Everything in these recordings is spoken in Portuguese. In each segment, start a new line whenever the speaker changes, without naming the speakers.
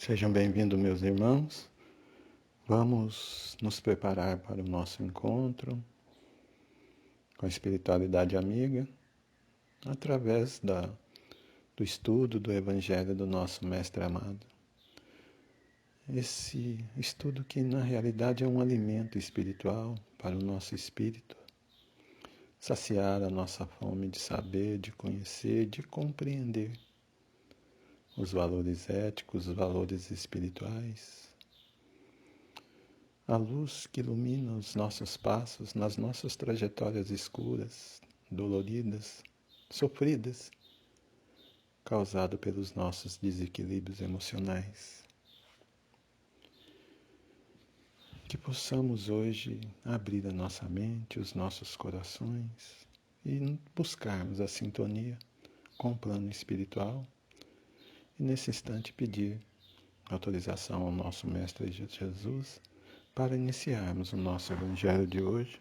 Sejam bem-vindos, meus irmãos. Vamos nos preparar para o nosso encontro com a espiritualidade amiga, através do estudo do Evangelho do nosso Mestre amado. Esse estudo que, na realidade, é um alimento espiritual para o nosso espírito, saciar a nossa fome de saber, de conhecer, de compreender os valores éticos, os valores espirituais, a luz que ilumina os nossos passos nas nossas trajetórias escuras, doloridas, sofridas, causado pelos nossos desequilíbrios emocionais. Que possamos hoje abrir a nossa mente, os nossos corações e buscarmos a sintonia com o plano espiritual e nesse instante pedir autorização ao nosso Mestre Jesus para iniciarmos o nosso Evangelho de hoje.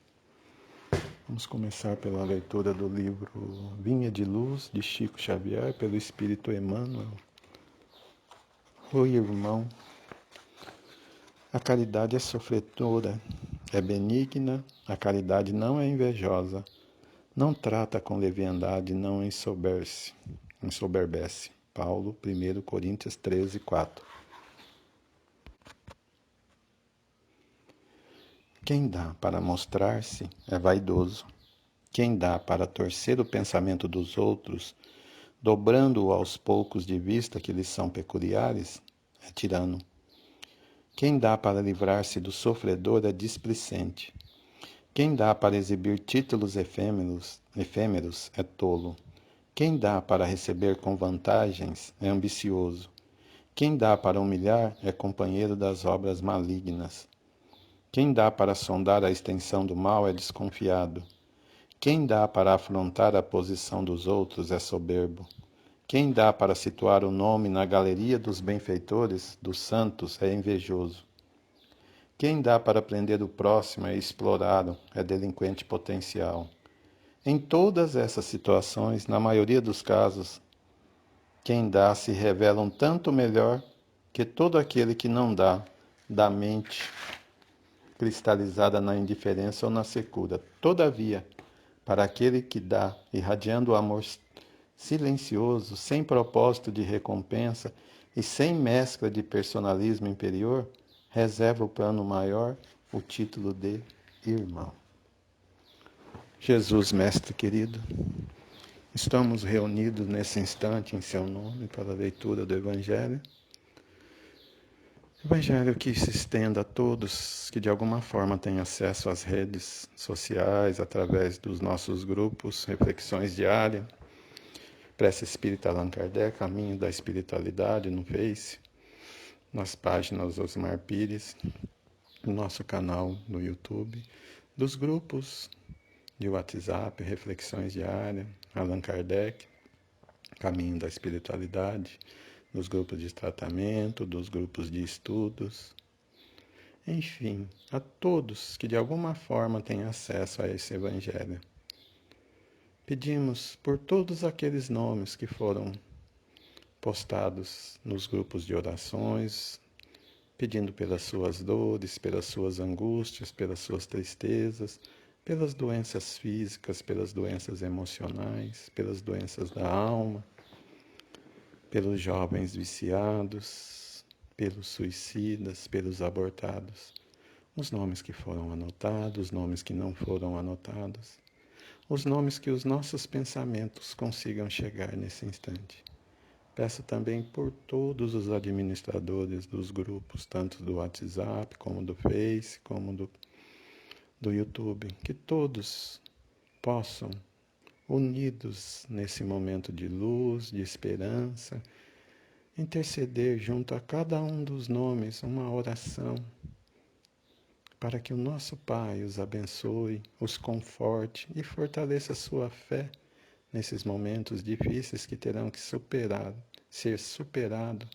Vamos começar pela leitura do livro Vinha de Luz, de Chico Xavier, pelo Espírito Emmanuel. O irmão, a caridade é sofredora, é benigna, a caridade não é invejosa, não trata com leviandade, não ensoberbece. Paulo, 1 Coríntios 13, 4. Quem dá para mostrar-se é vaidoso. Quem dá para torcer o pensamento dos outros, dobrando-o aos poucos de vista que lhes são peculiares, é tirano. Quem dá para livrar-se do sofredor é displicente. Quem dá para exibir títulos efêmeros é tolo. Quem dá para receber com vantagens é ambicioso. Quem dá para humilhar é companheiro das obras malignas. Quem dá para sondar a extensão do mal é desconfiado. Quem dá para afrontar a posição dos outros é soberbo. Quem dá para situar o nome na galeria dos benfeitores, dos santos, é invejoso. Quem dá para prender o próximo é explorado, é delinquente potencial. Em todas essas situações, na maioria dos casos, quem dá se revela um tanto melhor que todo aquele que não dá, da mente cristalizada na indiferença ou na secura. Todavia, para aquele que dá, irradiando o amor silencioso, sem propósito de recompensa e sem mescla de personalismo inferior, reserva o plano maior, o título de irmão. Jesus, Mestre querido, estamos reunidos nesse instante em seu nome para a leitura do Evangelho. Evangelho que se estenda a todos que de alguma forma têm acesso às redes sociais, através dos nossos grupos, reflexões diárias, Prece Espírita Allan Kardec, Caminho da Espiritualidade no Face, nas páginas Osmar Pires, no nosso canal no YouTube, dos grupos de WhatsApp, Reflexões Diárias, Allan Kardec, Caminho da Espiritualidade, dos grupos de tratamento, dos grupos de estudos, enfim, a todos que de alguma forma têm acesso a esse Evangelho. Pedimos por todos aqueles nomes que foram postados nos grupos de orações, pedindo pelas suas dores, pelas suas angústias, pelas suas tristezas, pelas doenças físicas, pelas doenças emocionais, pelas doenças da alma, pelos jovens viciados, pelos suicidas, pelos abortados, os nomes que foram anotados, os nomes que não foram anotados, os nomes que os nossos pensamentos consigam chegar nesse instante. Peço também por todos os administradores dos grupos, tanto do WhatsApp, como do Face, como do YouTube, que todos possam, unidos nesse momento de luz, de esperança, interceder junto a cada um dos nomes uma oração para que o nosso Pai os abençoe, os conforte e fortaleça a sua fé nesses momentos difíceis que terão que ser superado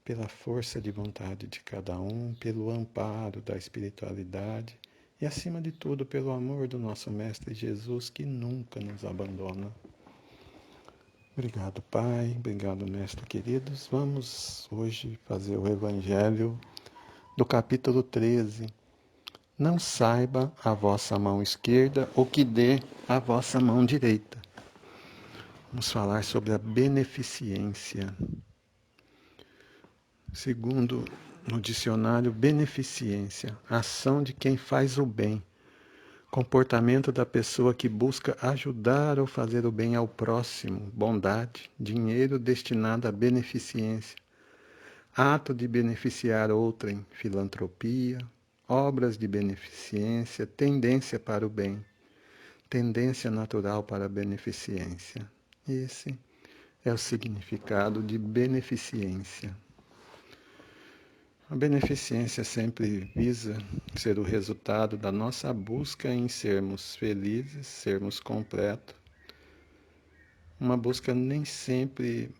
pela força de vontade de cada um, pelo amparo da espiritualidade e, acima de tudo, pelo amor do nosso Mestre Jesus, que nunca nos abandona. Obrigado, Pai. Obrigado, Mestre queridos. Vamos hoje fazer o Evangelho do capítulo 13. Não saiba a vossa mão esquerda o que dê a vossa mão direita. Vamos falar sobre a beneficência. Segundo no dicionário, beneficência, ação de quem faz o bem, comportamento da pessoa que busca ajudar ou fazer o bem ao próximo, bondade, dinheiro destinado à beneficência, ato de beneficiar outrem, filantropia, obras de beneficência, tendência para o bem, tendência natural para a beneficência. Esse é o significado de beneficência. A beneficência sempre visa ser o resultado da nossa busca em sermos felizes, sermos completos. Uma busca nem sempre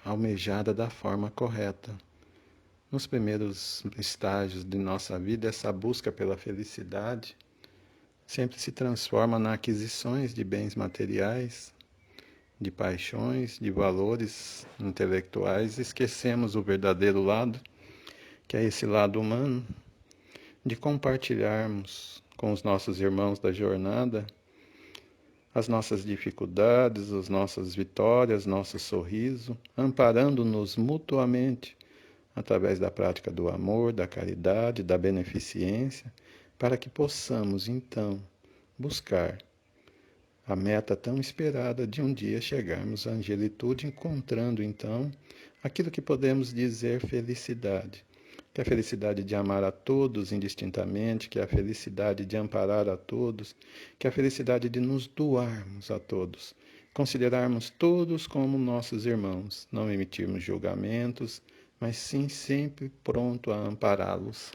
almejada da forma correta. Nos primeiros estágios de nossa vida, essa busca pela felicidade sempre se transforma na aquisições de bens materiais, de paixões, de valores intelectuais. Esquecemos o verdadeiro lado, que é esse lado humano, de compartilharmos com os nossos irmãos da jornada as nossas dificuldades, as nossas vitórias, nosso sorriso, amparando-nos mutuamente através da prática do amor, da caridade, da beneficência, para que possamos então buscar a meta tão esperada de um dia chegarmos à angelitude, encontrando então aquilo que podemos dizer felicidade. Que é a felicidade de amar a todos indistintamente, que é a felicidade de amparar a todos, que é a felicidade de nos doarmos a todos, considerarmos todos como nossos irmãos, não emitirmos julgamentos, mas sim sempre pronto a ampará-los.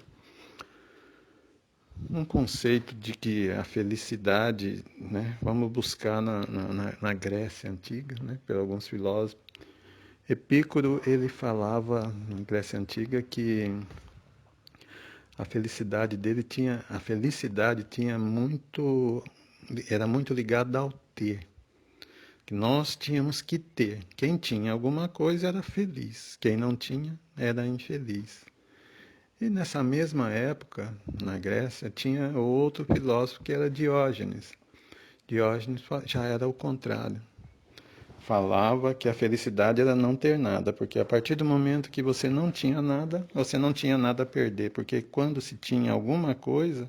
Um conceito de que a felicidade, né, vamos buscar na Grécia Antiga, né, por alguns filósofos. Epícoro, ele falava na Grécia Antiga que a felicidade tinha muito, era muito ligada ao ter, que nós tínhamos que ter. Quem tinha alguma coisa era feliz, quem não tinha era infeliz. E nessa mesma época, na Grécia, tinha outro filósofo que era Diógenes. Diógenes já era o contrário. Falava que a felicidade era não ter nada, porque a partir do momento que você não tinha nada, você não tinha nada a perder, porque quando se tinha alguma coisa,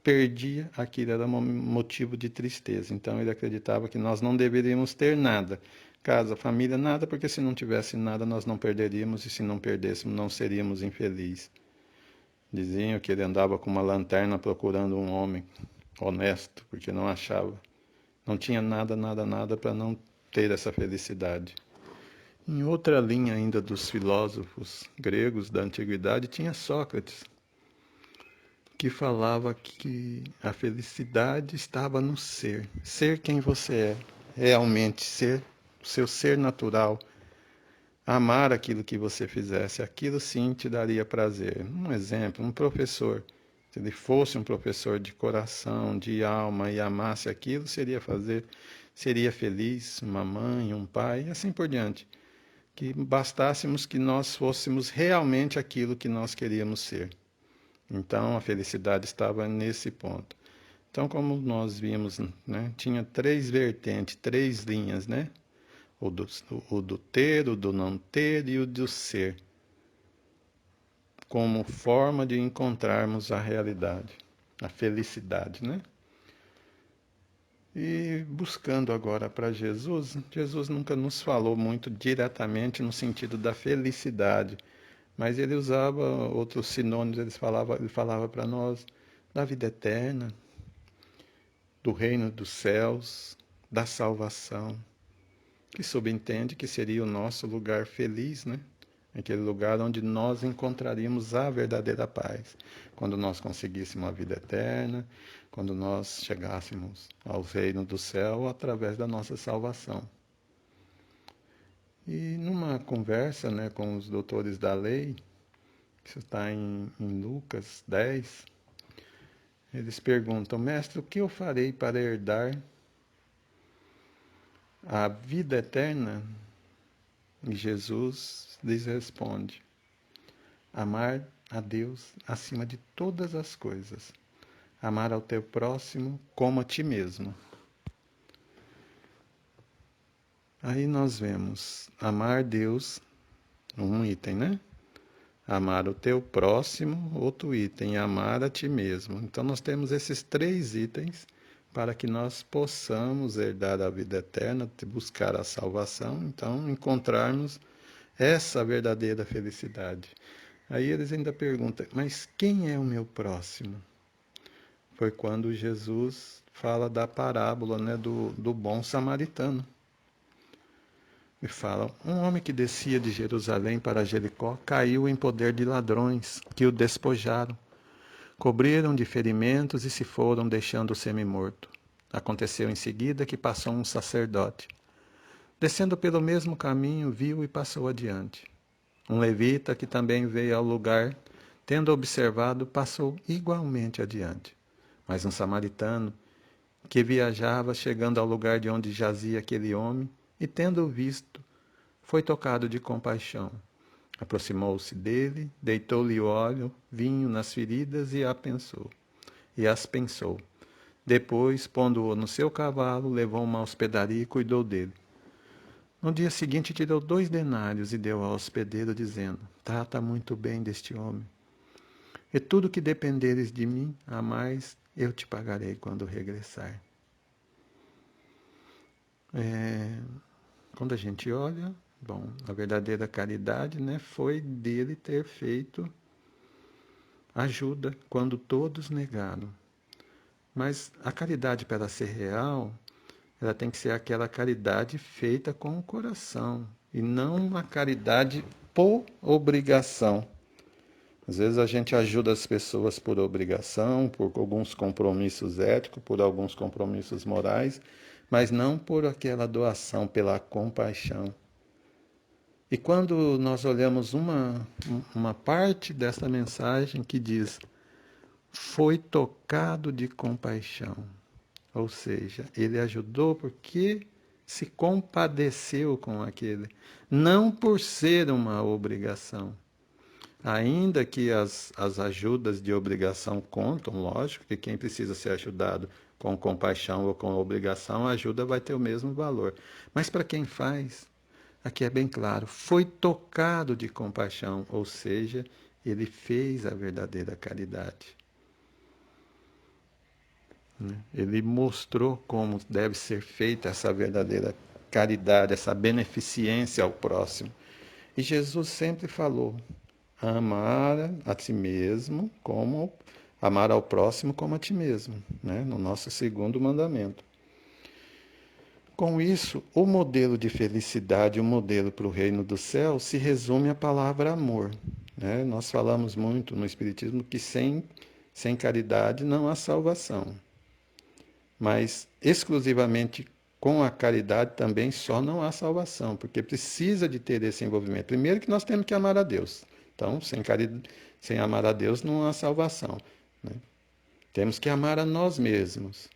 perdia, aquilo era motivo de tristeza. Então ele acreditava que nós não deveríamos ter nada. Casa, família, nada, porque se não tivesse nada nós não perderíamos e se não perdêssemos não seríamos infelizes. Diziam que ele andava com uma lanterna procurando um homem honesto, porque não achava. Não tinha nada, nada, nada para não ter essa felicidade. Em outra linha ainda dos filósofos gregos da antiguidade, tinha Sócrates, que falava que a felicidade estava no ser. Ser quem você é, realmente ser, o seu ser natural. Amar aquilo que você fizesse, aquilo sim te daria prazer. Um exemplo, um professor. Se ele fosse um professor de coração, de alma e amasse aquilo, seria feliz, uma mãe, um pai e assim por diante. Que bastássemos que nós fôssemos realmente aquilo que nós queríamos ser. Então a felicidade estava nesse ponto. Então, como nós vimos, né, tinha três vertentes, três linhas, né? O do ter, o do não ter e o do ser, como forma de encontrarmos a realidade, a felicidade, né? E buscando agora para Jesus, Jesus nunca nos falou muito diretamente no sentido da felicidade, mas ele usava outros sinônimos, ele falava para nós da vida eterna, do reino dos céus, da salvação, que subentende que seria o nosso lugar feliz, né? Aquele lugar onde nós encontraríamos a verdadeira paz, quando nós conseguíssemos a vida eterna, quando nós chegássemos ao reino do céu através da nossa salvação. E numa conversa, né, com os doutores da lei, isso está em Lucas 10, eles perguntam: mestre, o que eu farei para herdar a vida eterna, e Jesus lhes responde: amar a Deus acima de todas as coisas, amar ao teu próximo como a ti mesmo. Aí nós vemos amar Deus, um item, né? Amar o teu próximo, outro item, amar a ti mesmo. Então nós temos esses 3 itens para que nós possamos herdar a vida eterna, buscar a salvação, então encontrarmos essa verdadeira felicidade. Aí eles ainda perguntam, mas quem é o meu próximo? Foi quando Jesus fala da parábola, né, do bom samaritano. E fala, um homem que descia de Jerusalém para Jericó caiu em poder de ladrões, que o despojaram, cobriram de ferimentos e se foram, deixando-o semi-morto. Aconteceu em seguida que passou um sacerdote. Descendo pelo mesmo caminho, viu e passou adiante. Um levita que também veio ao lugar, tendo observado, passou igualmente adiante. Mas um samaritano, que viajava, chegando ao lugar de onde jazia aquele homem, e tendo-o visto, foi tocado de compaixão. Aproximou-se dele, deitou-lhe óleo, vinho nas feridas e as pensou. Depois, pondo-o no seu cavalo, levou uma hospedaria e cuidou dele. No dia seguinte, tirou 2 denários e deu ao hospedeiro, dizendo: trata muito bem deste homem. E tudo que dependeres de mim, a mais, eu te pagarei quando regressar. Quando a gente olha, bom, a verdadeira caridade, né, foi dele ter feito ajuda quando todos negaram. Mas a caridade, para ser real, ela tem que ser aquela caridade feita com o coração e não uma caridade por obrigação. Às vezes a gente ajuda as pessoas por obrigação, por alguns compromissos éticos, por alguns compromissos morais, mas não por aquela doação, pela compaixão. E quando nós olhamos uma parte dessa mensagem que diz: foi tocado de compaixão, ou seja, ele ajudou porque se compadeceu com aquele, não por ser uma obrigação. Ainda que as ajudas de obrigação contam, lógico que quem precisa ser ajudado com compaixão ou com obrigação, a ajuda vai ter o mesmo valor. Mas para quem faz, aqui é bem claro, foi tocado de compaixão, ou seja, ele fez a verdadeira caridade. Ele mostrou como deve ser feita essa verdadeira caridade, essa beneficência ao próximo. E Jesus sempre falou: amar a ti mesmo como amar ao próximo como a ti mesmo, né? No nosso segundo mandamento. Com isso, o modelo de felicidade, o modelo para o reino do céu, se resume à palavra amor. Né? Nós falamos muito no Espiritismo que sem caridade não há salvação. Mas exclusivamente com a caridade também só não há salvação, porque precisa de ter esse envolvimento. Primeiro que nós temos que amar a Deus. Então, sem amar a Deus não há salvação. Né? Temos que amar a nós mesmos.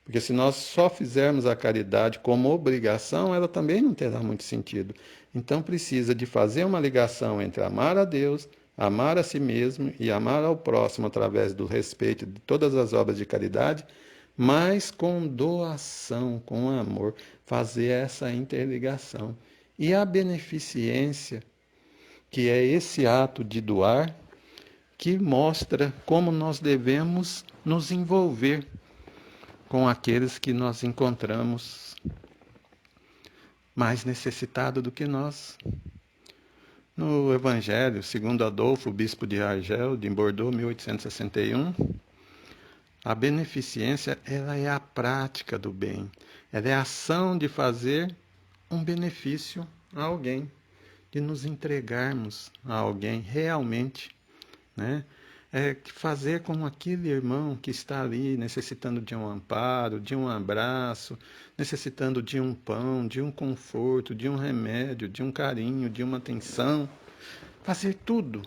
Porque se nós só fizermos a caridade como obrigação, ela também não terá muito sentido. Então precisa de fazer uma ligação entre amar a Deus, amar a si mesmo e amar ao próximo através do respeito de todas as obras de caridade, mas com doação, com amor, fazer essa interligação. E a beneficência, que é esse ato de doar, que mostra como nós devemos nos envolver com aqueles que nós encontramos mais necessitados do que nós. No Evangelho, segundo Adolfo, bispo de Argel, de Bordeaux, 1861, a beneficência ela é a prática do bem. Ela é a ação de fazer um benefício a alguém, de nos entregarmos a alguém realmente, né? É fazer com aquele irmão que está ali necessitando de um amparo, de um abraço, necessitando de um pão, de um conforto, de um remédio, de um carinho, de uma atenção. Fazer tudo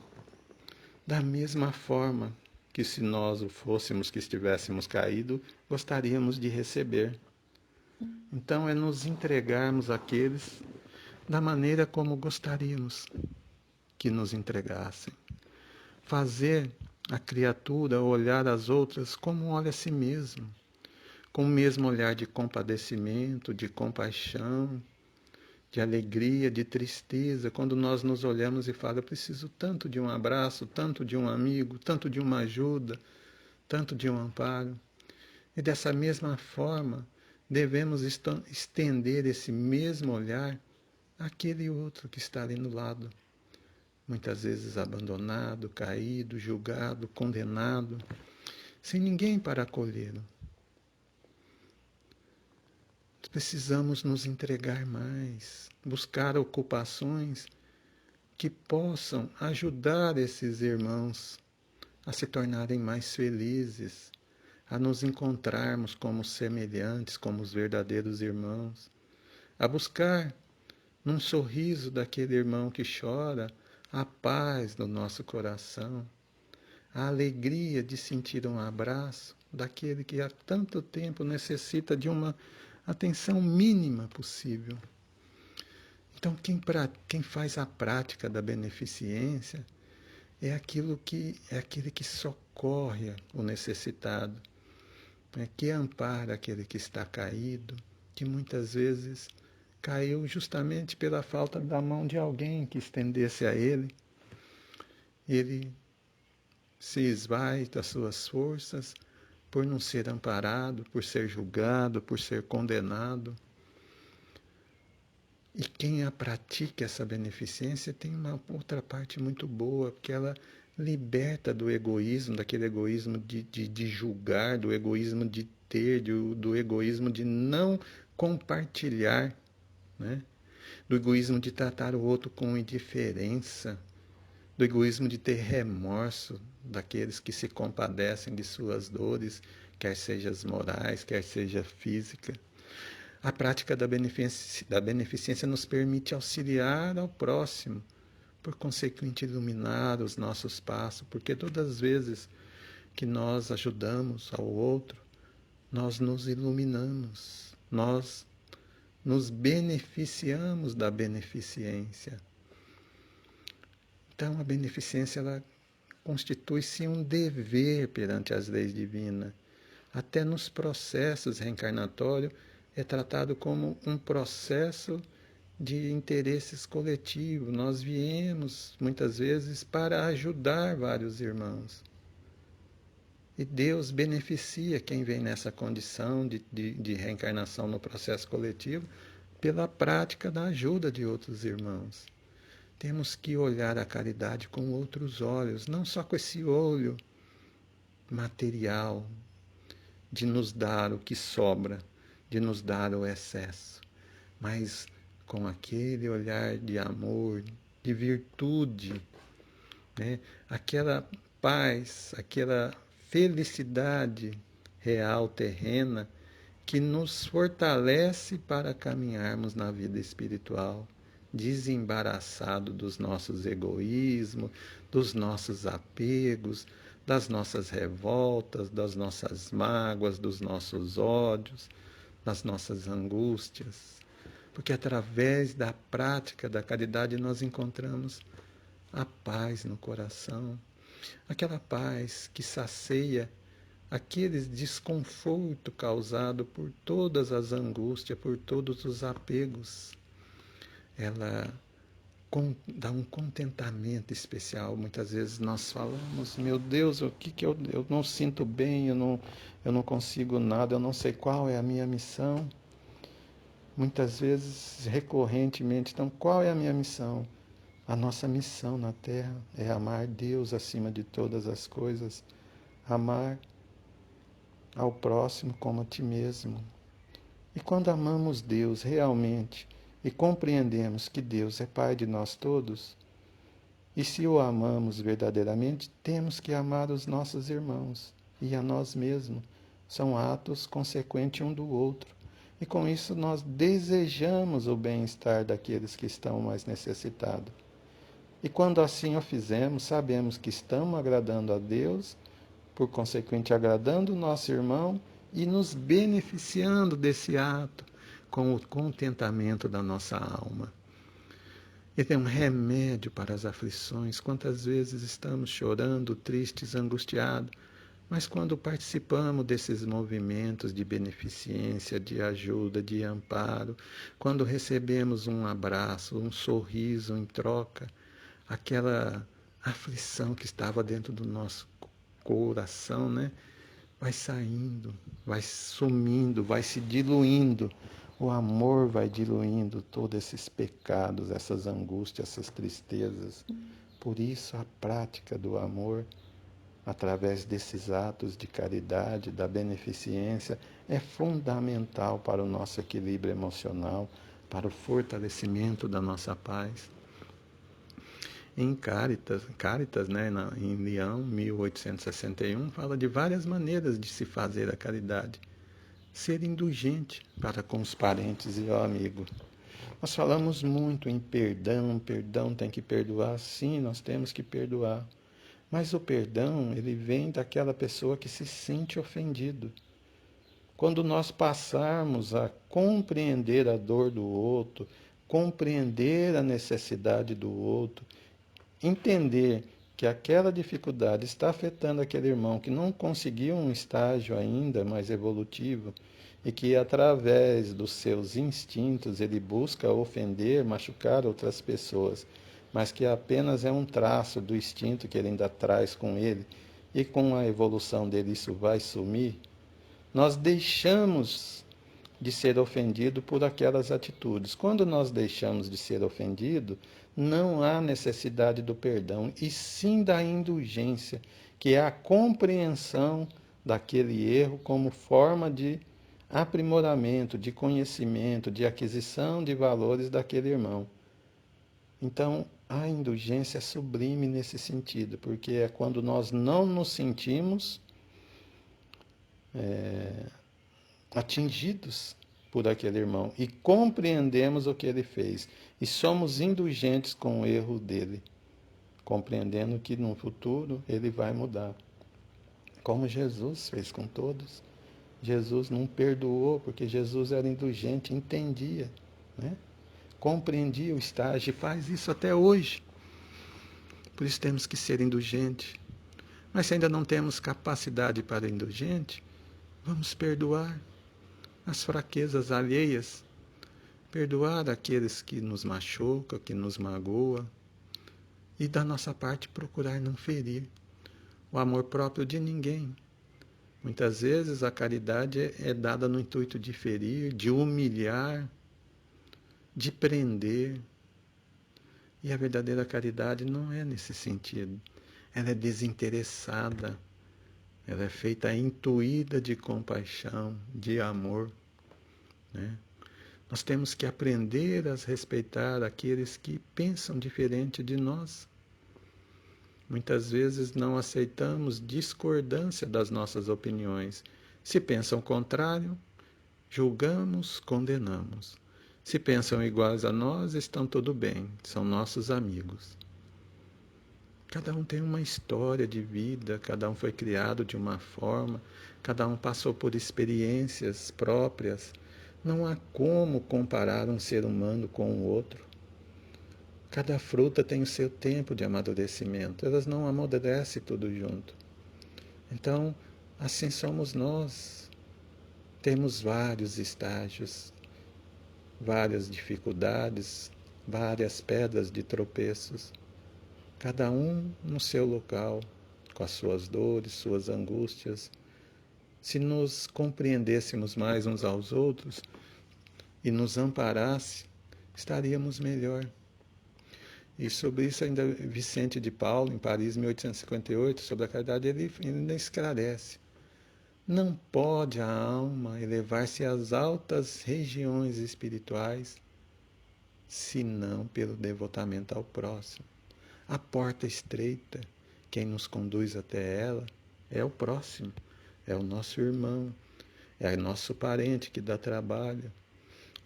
da mesma forma que se nós o fôssemos que estivéssemos caído, gostaríamos de receber. Então é nos entregarmos àqueles da maneira como gostaríamos que nos entregassem. Fazer a criatura olhar as outras como olha a si mesmo, com o mesmo olhar de compadecimento, de compaixão, de alegria, de tristeza, quando nós nos olhamos e falamos, eu preciso tanto de um abraço, tanto de um amigo, tanto de uma ajuda, tanto de um amparo. E dessa mesma forma, devemos estender esse mesmo olhar àquele outro que está ali no lado, muitas vezes abandonado, caído, julgado, condenado, sem ninguém para acolhê-lo. Precisamos nos entregar mais, buscar ocupações que possam ajudar esses irmãos a se tornarem mais felizes, a nos encontrarmos como semelhantes, como os verdadeiros irmãos, a buscar num sorriso daquele irmão que chora a paz do nosso coração, a alegria de sentir um abraço daquele que há tanto tempo necessita de uma atenção mínima possível. Então, quem faz a prática da beneficência é aquele que socorre o necessitado, que ampara aquele que está caído, que muitas vezes caiu justamente pela falta da mão de alguém que estendesse a ele. Ele se esvai das suas forças por não ser amparado, por ser julgado, por ser condenado. E quem a pratica, essa beneficência, tem uma outra parte muito boa, porque ela liberta do egoísmo, daquele egoísmo de julgar, do egoísmo de ter, do egoísmo de não compartilhar, né? Do egoísmo de tratar o outro com indiferença, do egoísmo de ter remorso daqueles que se compadecem de suas dores, quer sejam morais, quer seja física. A prática da beneficência nos permite auxiliar ao próximo, por consequente iluminar os nossos passos, porque todas as vezes que nós ajudamos ao outro, nós nos iluminamos, nós nos beneficiamos da beneficência. Então a beneficência ela constitui-se um dever perante as leis divinas. Até nos processos reencarnatórios é tratado como um processo de interesses coletivos. Nós viemos, muitas vezes, para ajudar vários irmãos. E Deus beneficia quem vem nessa condição de reencarnação no processo coletivo pela prática da ajuda de outros irmãos. Temos que olhar a caridade com outros olhos, não só com esse olho material, de nos dar o que sobra, de nos dar o excesso, mas com aquele olhar de amor, de virtude, né? Aquela paz, aquela felicidade real, terrena, que nos fortalece para caminharmos na vida espiritual, desembaraçado dos nossos egoísmos, dos nossos apegos, das nossas revoltas, das nossas mágoas, dos nossos ódios, das nossas angústias. Porque através da prática da caridade nós encontramos a paz no coração, aquela paz que sacia aquele desconforto causado por todas as angústias, por todos os apegos. Ela dá um contentamento especial. Muitas vezes nós falamos, meu Deus, o que eu não sinto bem, eu não consigo nada, eu não sei qual é a minha missão. Muitas vezes, recorrentemente, então, qual é a minha missão? A nossa missão na Terra é amar Deus acima de todas as coisas, amar ao próximo como a ti mesmo. E quando amamos Deus realmente e compreendemos que Deus é Pai de nós todos, e se o amamos verdadeiramente, temos que amar os nossos irmãos e a nós mesmos. São atos consequentes um do outro. E com isso nós desejamos o bem-estar daqueles que estão mais necessitados. E quando assim o fizemos, sabemos que estamos agradando a Deus, por consequente agradando o nosso irmão e nos beneficiando desse ato, com o contentamento da nossa alma. Ele é um remédio para as aflições. Quantas vezes estamos chorando, tristes, angustiados, mas quando participamos desses movimentos de beneficência, de ajuda, de amparo, quando recebemos um abraço, um sorriso em troca, aquela aflição que estava dentro do nosso coração, né? Vai saindo, vai sumindo, vai se diluindo. O amor vai diluindo todos esses pecados, essas angústias, essas tristezas. Por isso a prática do amor, através desses atos de caridade, da beneficência, é fundamental para o nosso equilíbrio emocional, para o fortalecimento da nossa paz. Em Caritas, né, em Leão, 1861, fala de várias maneiras de se fazer a caridade. Ser indulgente para com os parentes e o amigo. Nós falamos muito em perdão, perdão tem que perdoar. Sim, nós temos que perdoar. Mas o perdão, ele vem daquela pessoa que se sente ofendido. Quando nós passarmos a compreender a dor do outro, compreender a necessidade do outro, entender que aquela dificuldade está afetando aquele irmão que não conseguiu um estágio ainda mais evolutivo e que através dos seus instintos ele busca ofender, machucar outras pessoas, mas que apenas é um traço do instinto que ele ainda traz com ele e com a evolução dele isso vai sumir, nós deixamos de ser ofendido por aquelas atitudes. Quando nós deixamos de ser ofendido, não há necessidade do perdão, e sim da indulgência, que é a compreensão daquele erro como forma de aprimoramento, de conhecimento, de aquisição de valores daquele irmão. Então, a indulgência é sublime nesse sentido, porque é quando nós não nos sentimos atingidos por aquele irmão e compreendemos o que ele fez e somos indulgentes com o erro dele, compreendendo que no futuro ele vai mudar, como Jesus fez com todos. Jesus não perdoou porque Jesus era indulgente, entendia, né? Compreendia o estágio e faz isso até hoje. Por isso temos que ser indulgentes. Mas se ainda não temos capacidade para indulgente, vamos perdoar as fraquezas alheias, perdoar aqueles que nos machucam, que nos magoam, e da nossa parte procurar não ferir o amor próprio de ninguém. Muitas vezes a caridade é dada no intuito de ferir, de humilhar, de prender. E a verdadeira caridade não é nesse sentido. Ela é desinteressada, ela é feita intuída de compaixão, de amor, né? Nós temos que aprender a respeitar aqueles que pensam diferente de nós. Muitas vezes não aceitamos discordância das nossas opiniões. Se pensam o contrário, julgamos, condenamos. Se pensam iguais a nós, estão tudo bem, são nossos amigos. Cada um tem uma história de vida, cada um foi criado de uma forma, cada um passou por experiências próprias. Não há como comparar um ser humano com o outro. Cada fruta tem o seu tempo de amadurecimento, elas não amadurecem tudo junto. Então, assim somos nós. Temos vários estágios, várias dificuldades, várias pedras de tropeços, cada um no seu local, com as suas dores, suas angústias. Se nos compreendêssemos mais uns aos outros e nos amparasse, estaríamos melhor. E sobre isso ainda Vicente de Paulo, em Paris, 1858, sobre a caridade, ele ainda esclarece. Não pode a alma elevar-se às altas regiões espirituais, senão pelo devotamento ao próximo. A porta estreita, quem nos conduz até ela, é o próximo, é o nosso irmão, é o nosso parente que dá trabalho,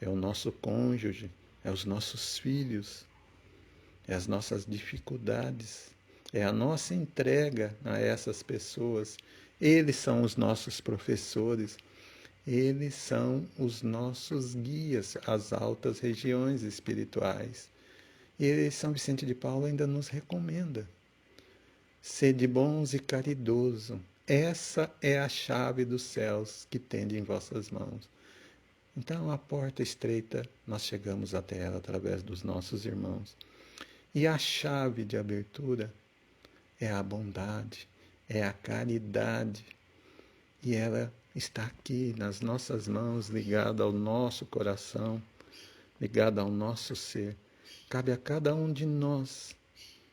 é o nosso cônjuge, é os nossos filhos, é as nossas dificuldades, é a nossa entrega a essas pessoas. Eles são os nossos professores, Eles são os nossos guias às altas regiões espirituais. E São Vicente de Paulo ainda nos recomenda: sede bons e caridoso. Essa é a chave dos céus que tende em vossas mãos. Então, a porta estreita, nós chegamos até ela através dos nossos irmãos. E a chave de abertura é a bondade, é a caridade. E ela está aqui nas nossas mãos, ligada ao nosso coração, ligada ao nosso ser. Cabe a cada um de nós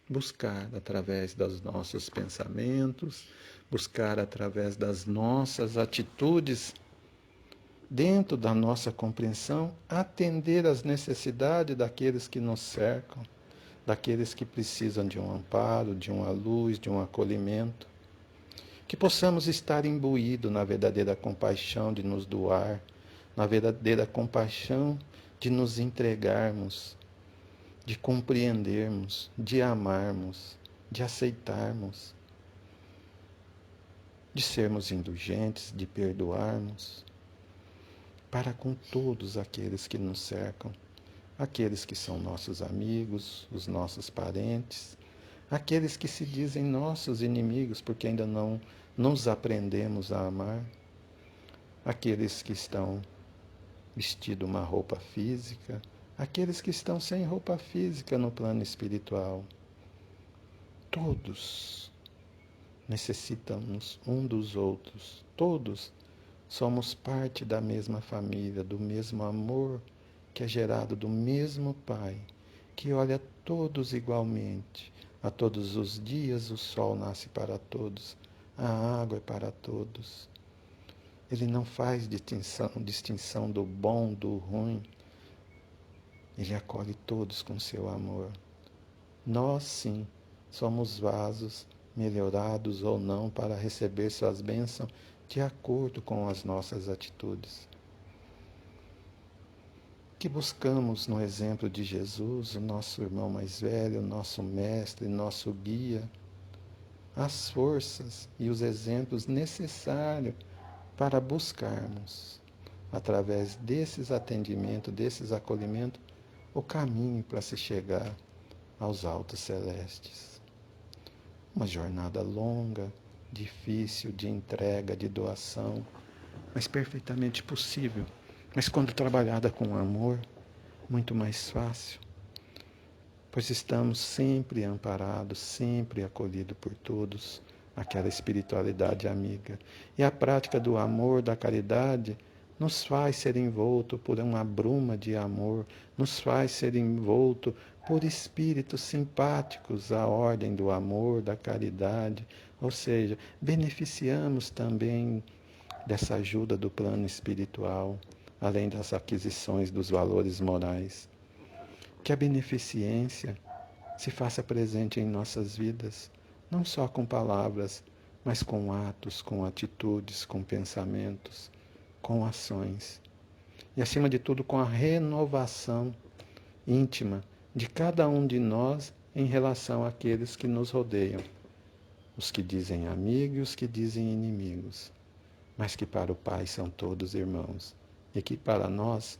buscar através dos nossos pensamentos, buscar através das nossas atitudes, dentro da nossa compreensão, atender às necessidades daqueles que nos cercam, daqueles que precisam de um amparo, de uma luz, de um acolhimento. Que possamos estar imbuídos na verdadeira compaixão de nos doar, na verdadeira compaixão de nos entregarmos, de compreendermos, de amarmos, de aceitarmos, de sermos indulgentes, de perdoarmos, para com todos aqueles que nos cercam, aqueles que são nossos amigos, os nossos parentes, aqueles que se dizem nossos inimigos porque ainda não nos aprendemos a amar, aqueles que estão vestidos uma roupa física, aqueles que estão sem roupa física no plano espiritual. Todos necessitamos um dos outros, todos somos parte da mesma família, do mesmo amor que é gerado do mesmo Pai, que olha todos igualmente. A todos os dias o sol nasce para todos, a água é para todos. Ele não faz distinção do bom, do ruim. Ele acolhe todos com seu amor. Nós, sim, somos vasos, melhorados ou não, para receber suas bênçãos de acordo com as nossas atitudes. Que buscamos no exemplo de Jesus, o nosso irmão mais velho, nosso mestre, nosso guia, as forças e os exemplos necessários para buscarmos, através desses atendimentos, desses acolhimentos, o caminho para se chegar aos altos celestes. Uma jornada longa, difícil, de entrega, de doação, mas perfeitamente possível. Mas quando trabalhada com amor, muito mais fácil, pois estamos sempre amparados, sempre acolhidos por todos, aquela espiritualidade amiga. E a prática do amor, da caridade, nos faz ser envolto por uma bruma de amor, nos faz ser envolto por espíritos simpáticos à ordem do amor, da caridade, ou seja, beneficiamos também dessa ajuda do plano espiritual, além das aquisições dos valores morais. Que a beneficência se faça presente em nossas vidas, não só com palavras, mas com atos, com atitudes, com pensamentos, com ações. E, acima de tudo, com a renovação íntima de cada um de nós em relação àqueles que nos rodeiam, os que dizem amigos e os que dizem inimigos, mas que para o Pai são todos irmãos, e que para nós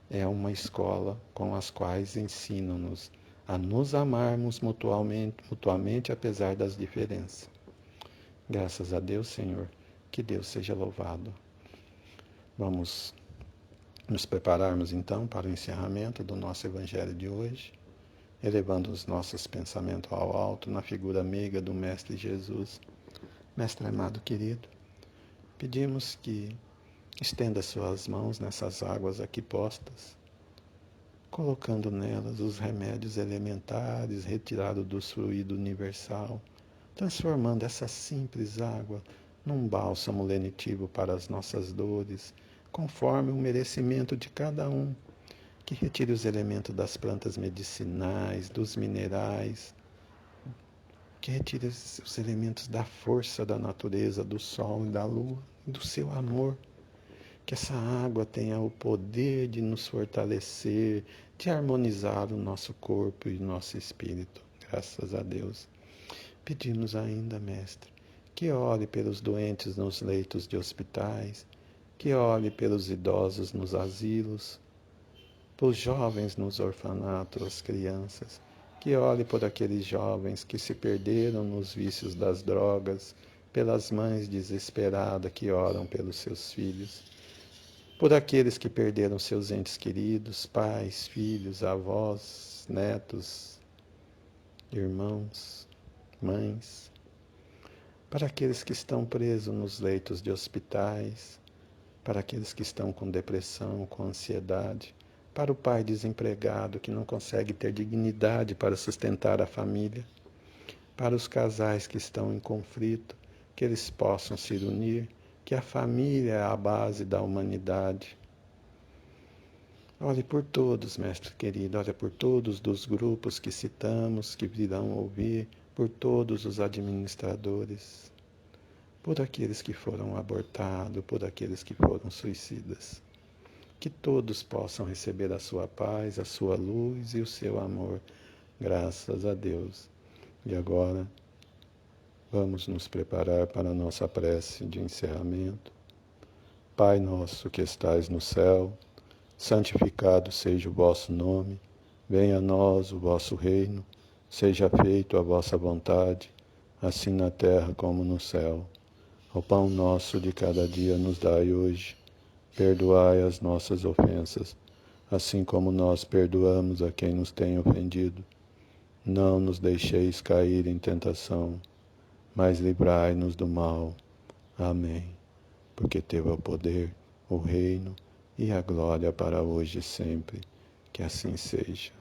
é uma escola com as quais ensinam-nos a nos amarmos mutuamente apesar das diferenças. Graças a Deus, Senhor, que Deus seja louvado. Vamos nos prepararmos então para o encerramento do nosso Evangelho de hoje, elevando os nossos pensamentos ao alto na figura meiga do Mestre Jesus. Mestre amado querido, pedimos que estenda suas mãos nessas águas aqui postas, colocando nelas os remédios elementares retirados do fluido universal, transformando essa simples água num bálsamo lenitivo para as nossas dores, conforme o merecimento de cada um, que retire os elementos das plantas medicinais, dos minerais, que retire os elementos da força da natureza, do sol e da lua, do seu amor. Que essa água tenha o poder de nos fortalecer, de harmonizar o nosso corpo e o nosso espírito. Graças a Deus. Pedimos ainda, Mestre, que ore pelos doentes nos leitos de hospitais, que olhe pelos idosos nos asilos, pelos jovens nos orfanatos, as crianças, que olhe por aqueles jovens que se perderam nos vícios das drogas, pelas mães desesperadas que oram pelos seus filhos, por aqueles que perderam seus entes queridos, pais, filhos, avós, netos, irmãos, mães, para aqueles que estão presos nos leitos de hospitais, para aqueles que estão com depressão, com ansiedade, para o pai desempregado que não consegue ter dignidade para sustentar a família, para os casais que estão em conflito, que eles possam se unir, que a família é a base da humanidade. Olhe por todos, mestre querido, olha por todos dos grupos que citamos, que virão ouvir, por todos os administradores, por aqueles que foram abortados, por aqueles que foram suicidas. Que todos possam receber a sua paz, a sua luz e o seu amor, graças a Deus. E agora, vamos nos preparar para a nossa prece de encerramento. Pai nosso que estais no céu, santificado seja o vosso nome, venha a nós o vosso reino, seja feita a vossa vontade, assim na terra como no céu. O pão nosso de cada dia nos dai hoje, perdoai as nossas ofensas, assim como nós perdoamos a quem nos tem ofendido. Não nos deixeis cair em tentação, mas livrai-nos do mal. Amém. Porque teu é o poder, o reino e a glória para hoje e sempre. Que assim seja.